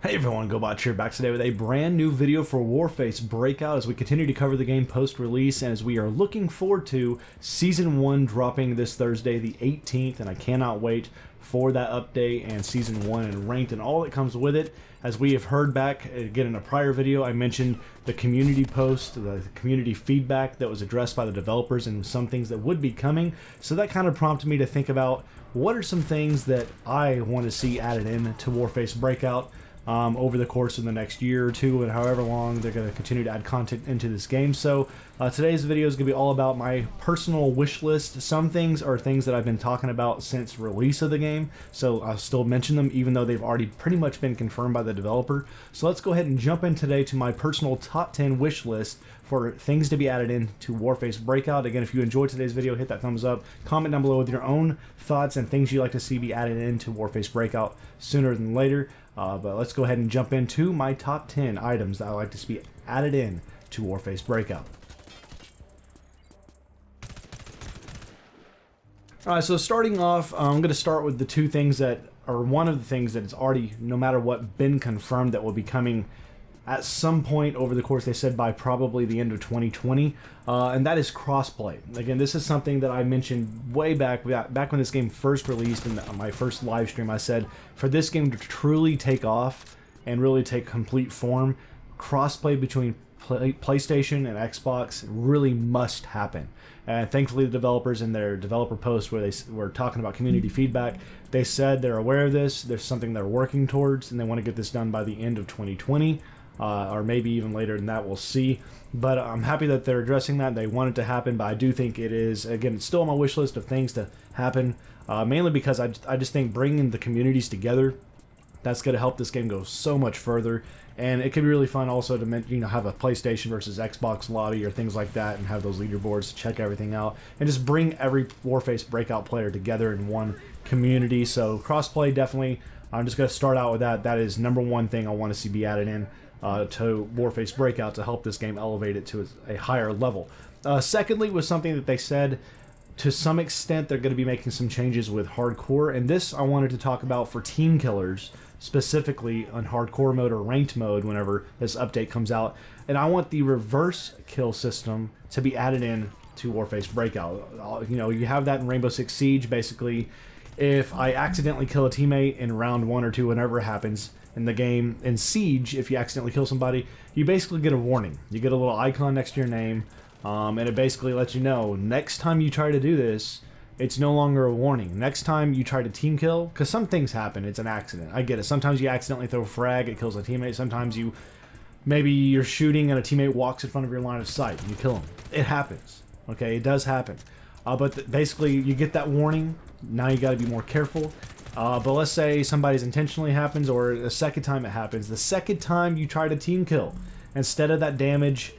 Hey everyone, Gobotch here, back today with a brand new video for Warface Breakout as we continue to cover the game post-release and as we are looking forward to Season 1 dropping this Thursday the 18th, and I cannot wait for that update and Season 1 and ranked and all that comes with it. As we have heard back, again in a prior video, I mentioned the community post, the community feedback that was addressed by the developers and some things that would be coming, so that kind of prompted me to think about what are some things that I want to see added in to Warface Breakout over the course of the next year or two, and however long they're going to continue to add content into this game. So today's video is going to be all about my personal wish list. Some things are things that I've been talking about since release of the game, so I'll still mention them even though they've already pretty much been confirmed by the developer. So let's go ahead and jump in today to my personal top 10 wish list for things to be added into Warface Breakout. Again, if you enjoyed today's video, hit that thumbs up. Comment down below with your own thoughts and things you'd like to see be added into Warface Breakout sooner than later. But let's go ahead and jump into my top 10 items that I like to see added in to Warface Breakout. Alright, so starting off, I'm going to start with the two things that are one of the things that is already, no matter what, been confirmed that will be coming at some point over the course, they said by probably the end of 2020, and that is crossplay. Again, this is something that I mentioned way back when this game first released in my first live stream. I said for this game to truly take off and really take complete form, crossplay between PlayStation and Xbox really must happen. And thankfully the developers in their developer post where they were talking about community feedback, they said they're aware of this, there's something they're working towards, and they want to get this done by the end of 2020. Or maybe even later than that, we'll see. But I'm happy that they're addressing that. They want it to happen, but I do think it is, again, it's still on my wish list of things to happen, mainly because I just think bringing the communities together, that's going to help this game go so much further. And it could be really fun also to have a PlayStation versus Xbox lobby or things like that and have those leaderboards to check everything out and just bring every Warface Breakout player together in one community. So crossplay, definitely, I'm just going to start out with that. That is number one thing I want to see be added in to Warface Breakout to help this game elevate it to a higher level. Secondly was something that they said to some extent they're going to be making some changes with hardcore, and this I wanted to talk about for team killers, specifically on hardcore mode or ranked mode whenever this update comes out. And I want the reverse kill system to be added in to Warface Breakout. You know, you have that in Rainbow Six Siege. Basically, if I accidentally kill a teammate in round 1 or 2, whenever it happens in the game, in Siege, if you accidentally kill somebody, you basically get a warning. You get a little icon next to your name, and it basically lets you know, next time you try to do this, it's no longer a warning. Next time you try to team kill, because some things happen, it's an accident. I get it. Sometimes you accidentally throw a frag, it kills a teammate. Sometimes maybe you're shooting and a teammate walks in front of your line of sight and you kill him. It happens. Okay, it does happen. But basically, you get that warning. Now you got to be more careful. But let's say somebody's intentionally happens, or the second time it happens. The second time you try to team kill, instead of that damage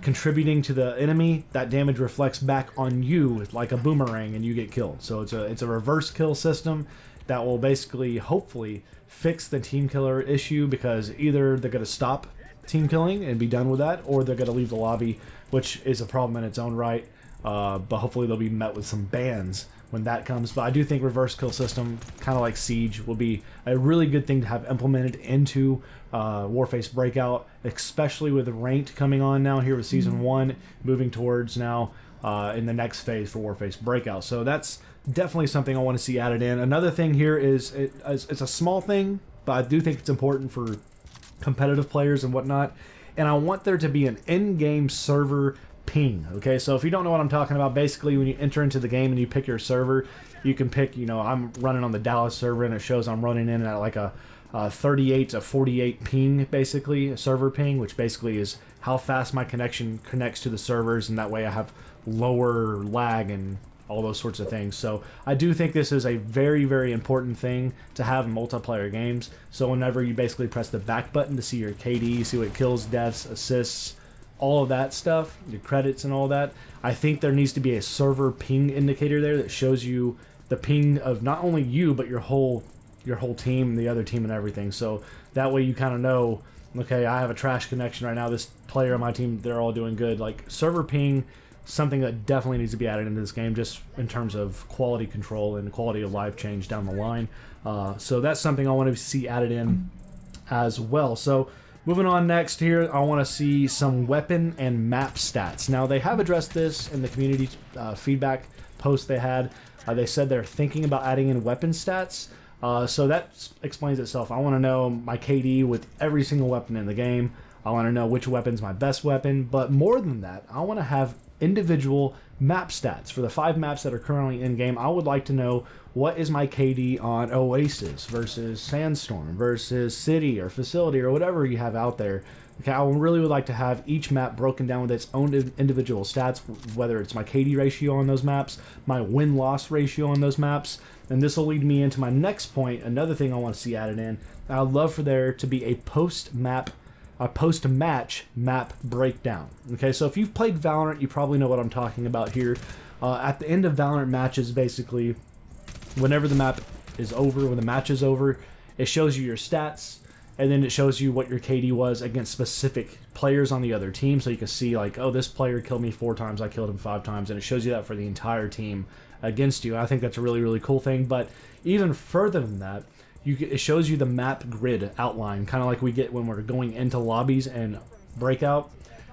contributing to the enemy, that damage reflects back on you like a boomerang and you get killed. So it's a reverse kill system that will basically, hopefully, fix the team killer issue, because either they're going to stop team killing and be done with that, or they're going to leave the lobby, which is a problem in its own right. But hopefully they'll be met with some bans when that comes. But I do think reverse kill system, kind of like Siege, will be a really good thing to have implemented into Warface Breakout, especially with ranked coming on now here with Season 1, moving towards now in the next phase for Warface Breakout. So that's definitely something I want to see added in. Another thing here is, it's a small thing, but I do think it's important for competitive players and whatnot, and I want there to be an in-game server ping. Okay, so if you don't know what I'm talking about, basically when you enter into the game and you pick your server, you can pick, I'm running on the Dallas server and it shows I'm running in at like a 38 to 48 ping, basically a server ping, which basically is how fast my connection connects to the servers, and that way I have lower lag and all those sorts of things. So I do think this is a very, very important thing to have in multiplayer games. So whenever you basically press the back button to see your KD, see what kills, deaths, assists, all of that stuff, your credits and all that, I think there needs to be a server ping indicator there that shows you the ping of not only you, but your whole team, the other team and everything. So that way you kind of know, okay, I have a trash connection right now, this player on my team, they're all doing good. Like, server ping, something that definitely needs to be added into this game, just in terms of quality control and quality of life change down the line. So that's something I want to see added in as well. So moving on next here, I want to see some weapon and map stats. Now they have addressed this in the community feedback post they had. They said they're thinking about adding in weapon stats. So that explains itself. I want to know my KD with every single weapon in the game. I want to know which weapon's my best weapon. But more than that, I want to have individual map stats. For the 5 maps that are currently in game, I would like to know what is my KD on Oasis versus Sandstorm versus City or Facility or whatever you have out there. Okay, I really would like to have each map broken down with its own individual stats, whether it's my KD ratio on those maps, my win-loss ratio on those maps, and this will lead me into my next point, another thing I want to see added in. I'd love for there to be a post-match map breakdown. Okay, so if you've played Valorant, you probably know what I'm talking about here. At the end of Valorant matches, basically, whenever the map is over, when the match is over, it shows you your stats, and then it shows you what your KD was against specific players on the other team, so you can see like, oh, this player killed me 4 times, I killed him 5 times, and it shows you that for the entire team against you. I think that's a really, really cool thing, but even further than that, it shows you the map grid outline, kind of like we get when we're going into lobbies and Breakout.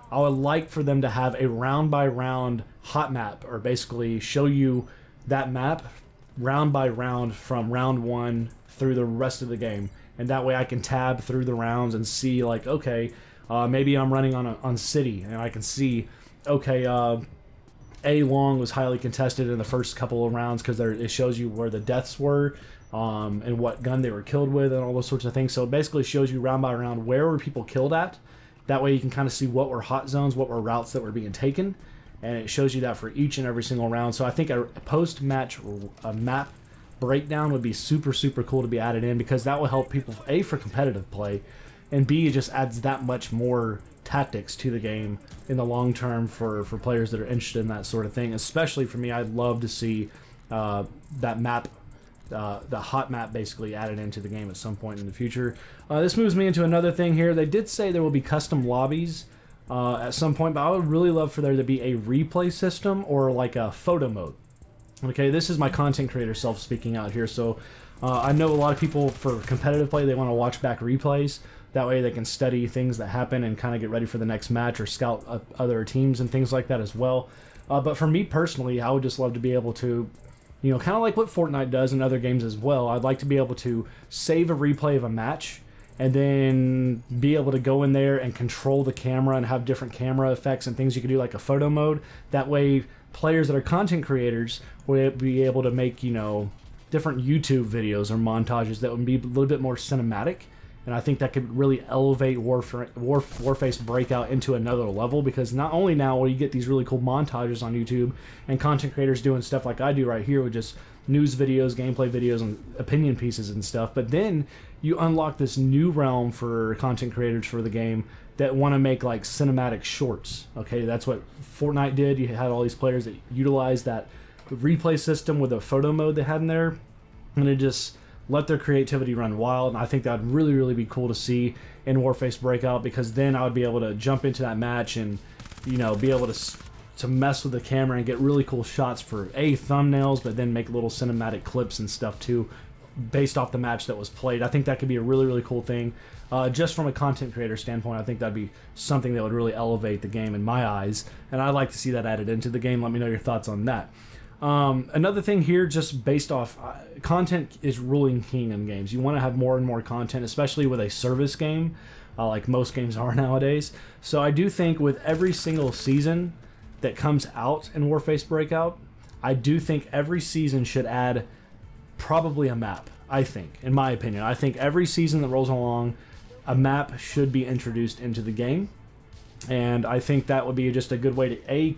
I would like for them to have a round-by-round hot map, or basically show you that map round by round from round 1 through the rest of the game. And that way I can tab through the rounds and see like, okay, maybe I'm running on City, and I can see, okay, A long was highly contested in the first couple of rounds because it shows you where the deaths were, and what gun they were killed with, and all those sorts of things. So it basically shows you round by round where were people killed at. That way you can kind of see what were hot zones, what were routes that were being taken, and it shows you that for each and every single round. So I think a post-match map breakdown would be super, super cool to be added in, because that will help people, A, for competitive play, and B, it just adds that much more tactics to the game in the long term for players that are interested in that sort of thing. Especially for me, I'd love to see that map, the hot map, basically added into the game at some point in the future. This moves me into another thing here. They did say there will be custom lobbies at some point, but I would really love for there to be a replay system or like a photo mode. Okay, this is my content creator self speaking out here. So I know a lot of people, for competitive play, they want to watch back replays. That way they can study things that happen and kind of get ready for the next match, or scout other teams and things like that as well. But for me personally, I would just love to be able to, you know, kind of like what Fortnite does in other games as well. I'd like to be able to save a replay of a match and then be able to go in there and control the camera and have different camera effects and things you can do, like a photo mode. That way players that are content creators will be able to make, you know, different YouTube videos or montages that would be a little bit more cinematic. And I think that could really elevate Warface Breakout into another level, because not only now will you get these really cool montages on YouTube and content creators doing stuff like I do right here with just news videos, gameplay videos, and opinion pieces and stuff, but then you unlock this new realm for content creators for the game that want to make like cinematic shorts. Okay, that's what Fortnite did. You had all these players that utilized that replay system with a photo mode they had in there, and it just let their creativity run wild. And I think that would really, really be cool to see in Warface Breakout, because then I would be able to jump into that match and, you know, be able to mess with the camera and get really cool shots for thumbnails, but then make little cinematic clips and stuff too, based off the match that was played. I think that could be a really, really cool thing. Just from a content creator standpoint, I think that'd be something that would really elevate the game in my eyes, and I'd like to see that added into the game. Let me know your thoughts on that. Another thing here, just based off content is ruling king in games. You want to have more and more content, especially with a service game, like most games are nowadays. So I do think with every single season that comes out in Warface Breakout, I do think every season should add probably a map. I think, in my opinion, I think every season that rolls along, a map should be introduced into the game, and I think that would be just a good way to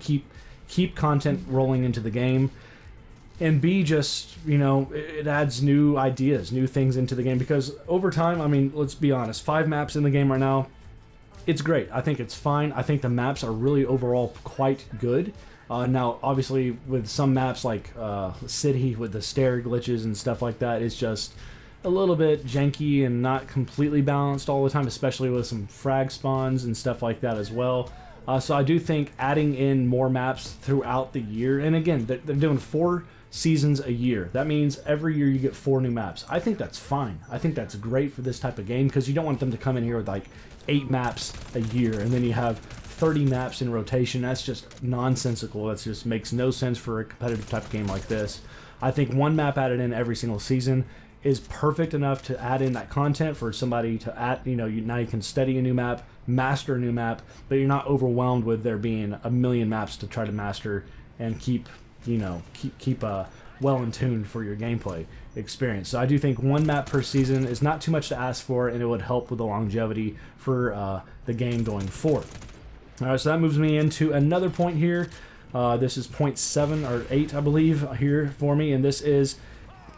keep content rolling into the game, and B, just, you know, it adds new ideas, new things into the game, because over time, I mean, let's be honest, 5 maps in the game right now, it's great. I think it's fine. I think the maps are really overall quite good. Now, obviously, with some maps like City with the stair glitches and stuff like that, it's just a little bit janky and not completely balanced all the time, especially with some frag spawns and stuff like that as well. So I do think adding in more maps throughout the year, and again, they're doing 4 seasons a year. That means every year you get 4 new maps. I think that's fine. I think that's great for this type of game because you don't want them to come in here with like 8 maps a year and then you have 30 maps in rotation. That's just nonsensical. That just makes no sense for a competitive type of game like this. I think 1 map added in every single season is perfect enough to add in that content for somebody to add, now you can study a new map, master a new map, but you're not overwhelmed with there being a million maps to try to master and keep well in tune for your gameplay experience. So I do think 1 map per season is not too much to ask for, and it would help with the longevity for the game going forward. All right, so that moves me into another point here. This is point 7 or 8, I believe, here for me, and this is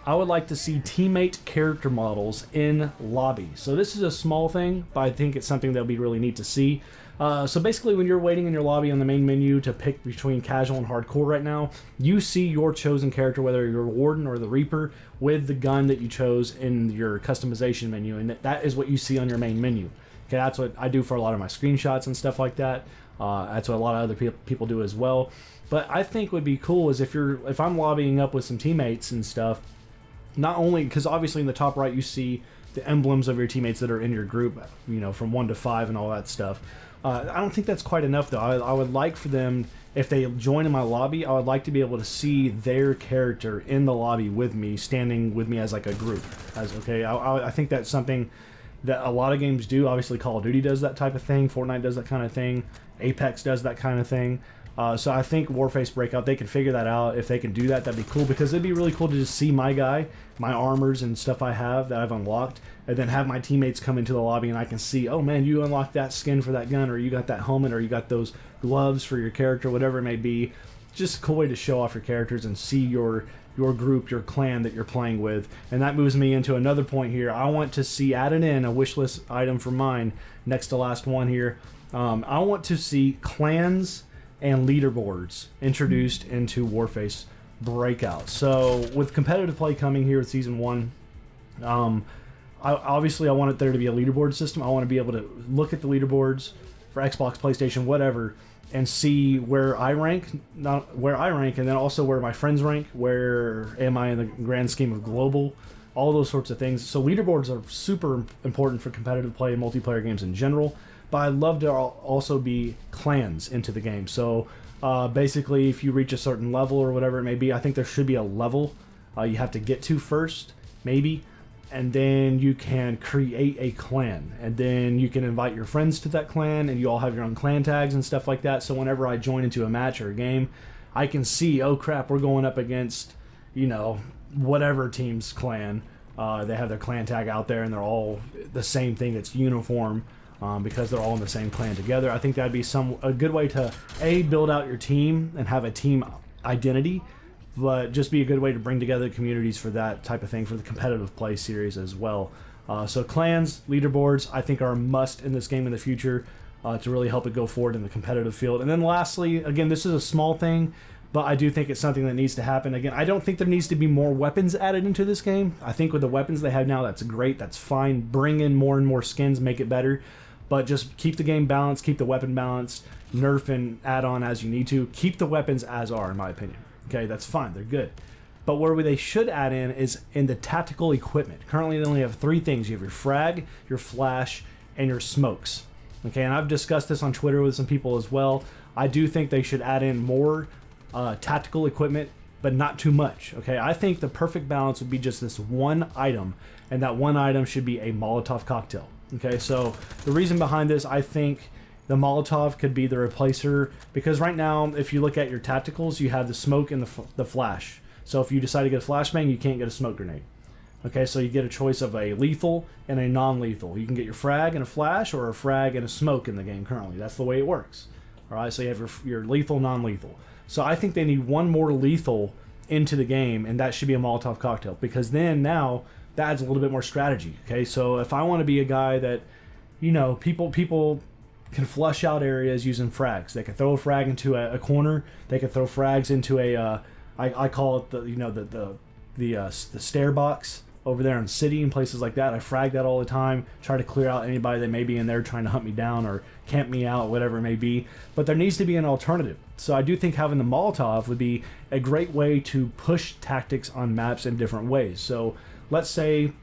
I would like to see teammate character models in lobby. So this is a small thing, but I think it's something that'll be really neat to see. So basically when you're waiting in your lobby on the main menu to pick between casual and hardcore right now, you see your chosen character, whether you're Warden or the Reaper, with the gun that you chose in your customization menu, and that is what you see on your main menu. Okay, that's what I do for a lot of my screenshots and stuff like that. That's what a lot of other people do as well. But I think would be cool is if I'm lobbying up with some teammates and stuff, not only because obviously in the top right you see the emblems of your teammates that are in your group, from 1 to 5 and all that stuff. I don't think that's quite enough though. I would like for them, if they join in my lobby, I would like to be able to see their character in the lobby with me, standing with me as like a group. I think that's something that a lot of games do. Obviously Call of Duty does that type of thing, Fortnite does that kind of thing, Apex does that kind of thing. So I think Warface Breakout, they can figure that out. If they can do that, that'd be cool, because it'd be really cool to just see my guy, my armors and stuff I have that I've unlocked, and then have my teammates come into the lobby and I can see, oh man, you unlocked that skin for that gun, or you got that helmet, or you got those gloves for your character, whatever it may be. Just a cool way to show off your characters and see your group, your clan that you're playing with. And that moves me into another point here. I want to see added in a wish list item for mine, next to last one here. I want to see clans and leaderboards introduced into Warface Breakout. So with competitive play coming here with Season 1, obviously I want there to be a leaderboard system. I want to be able to look at the leaderboards for Xbox, PlayStation, whatever, and see where I rank, and then also where my friends rank, where am I in the grand scheme of global, all those sorts of things. So leaderboards are super important for competitive play and multiplayer games in general. But I'd love to also be clans into the game. So basically, if you reach a certain level or whatever it may be, I think there should be a level you have to get to first, maybe. And then you can create a clan. And then you can invite your friends to that clan, and you all have your own clan tags and stuff like that. So whenever I join into a match or a game, I can see, oh crap, we're going up against, whatever team's clan. They have their clan tag out there, and they're all the same thing. It's uniform. Because they're all in the same clan together. I think that'd be a good way to build out your team and have a team identity, but just be a good way to bring together communities for that type of thing for the competitive play series as well. So clans, leaderboards, I think are a must in this game in the future to really help it go forward in the competitive field. And then lastly, again, this is a small thing, but I do think it's something that needs to happen. Again, I don't think there needs to be more weapons added into this game. I think with the weapons they have now, that's great, that's fine. Bring in more and more skins, make it better. But just keep the game balanced, keep the weapon balanced, nerf and add on as you need to. Keep the weapons as are, in my opinion. Okay, that's fine, they're good. But where they should add in is in the tactical equipment. Currently they only have 3 things. You have your frag, your flash, and your smokes. Okay, and I've discussed this on Twitter with some people as well. I do think they should add in more tactical equipment, but not too much. Okay, I think the perfect balance would be just this one item, and that one item should be a Molotov cocktail. Okay, so the reason behind this, I think the Molotov could be the replacer, because right now, if you look at your tacticals, you have the smoke and the flash. So if you decide to get a flashbang, you can't get a smoke grenade. Okay, so you get a choice of a lethal and a non-lethal. You can get your frag and a flash, or a frag and a smoke in the game currently. That's the way it works. All right, so you have your lethal, non-lethal. So I think they need one more lethal into the game, and that should be a Molotov cocktail, because then now that adds a little bit more strategy. Okay, so if I want to be a guy that, people can flush out areas using frags. They can throw a frag into a corner. They can throw frags into I call it the stair box over there in City and places like that. I frag that all the time, try to clear out anybody that may be in there trying to hunt me down or camp me out, whatever it may be. But there needs to be an alternative. So I do think having the Molotov would be a great way to push tactics on maps in different ways. So let's say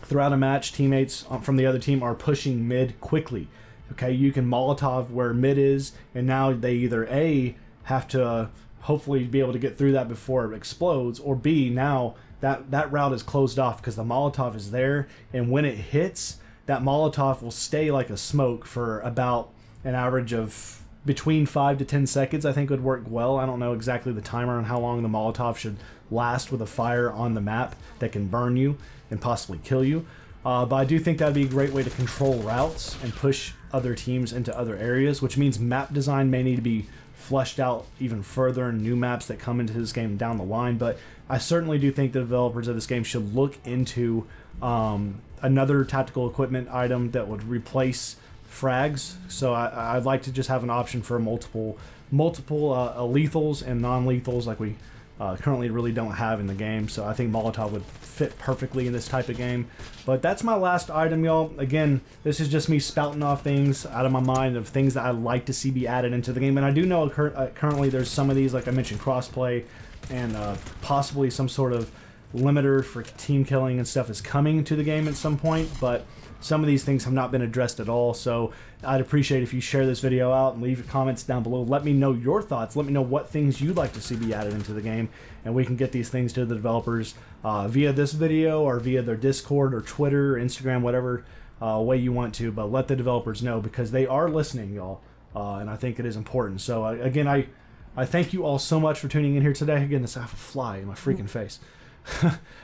throughout a match, teammates from the other team are pushing mid quickly. Okay, you can Molotov where mid is, and now they either A, have to hopefully be able to get through that before it explodes, or B, now that route is closed off because the Molotov is there, and when it hits, that Molotov will stay like a smoke for about an average of between 5 to 10 seconds. I think would work well. I don't know exactly the timer on how long the Molotov should last with a fire on the map that can burn you and possibly kill you. But I do think that would be a great way to control routes and push other teams into other areas, which means map design may need to be fleshed out even further in new maps that come into this game down the line. But I certainly do think the developers of this game should look into another tactical equipment item that would replace frags. So I'd like to just have an option for multiple lethals and non-lethals like we currently really don't have in the game. So I think Molotov would fit perfectly in this type of game. But that's my last item, y'all. Again, this is just me spouting off things out of my mind of things that I'd like to see be added into the game. And I do know currently there's some of these, like I mentioned, crossplay and possibly some sort of limiter for team killing and stuff is coming to the game at some point. But some of these things have not been addressed at all, so I'd appreciate if you share this video out and leave your comments down below. Let me know your thoughts. Let me know what things you'd like to see be added into the game, and we can get these things to the developers via this video or via their Discord or Twitter or Instagram, whatever way you want to. But let the developers know because they are listening, y'all, and I think it is important. So again, I thank you all so much for tuning in here today. Again, I have a fly in my freaking face.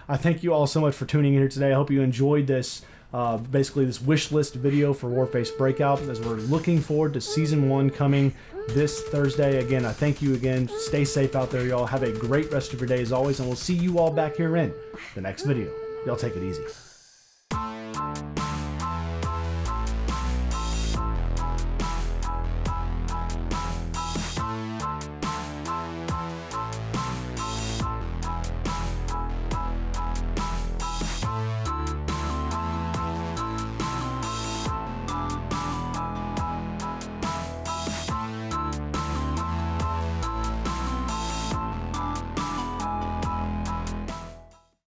I thank you all so much for tuning in here today. I hope you enjoyed this. Basically this wish list video for Warface Breakout as we're looking forward to Season 1 coming this Thursday. Again, I thank you again. Stay safe out there, y'all. Have a great rest of your day as always, and we'll see you all back here in the next video. Y'all take it easy.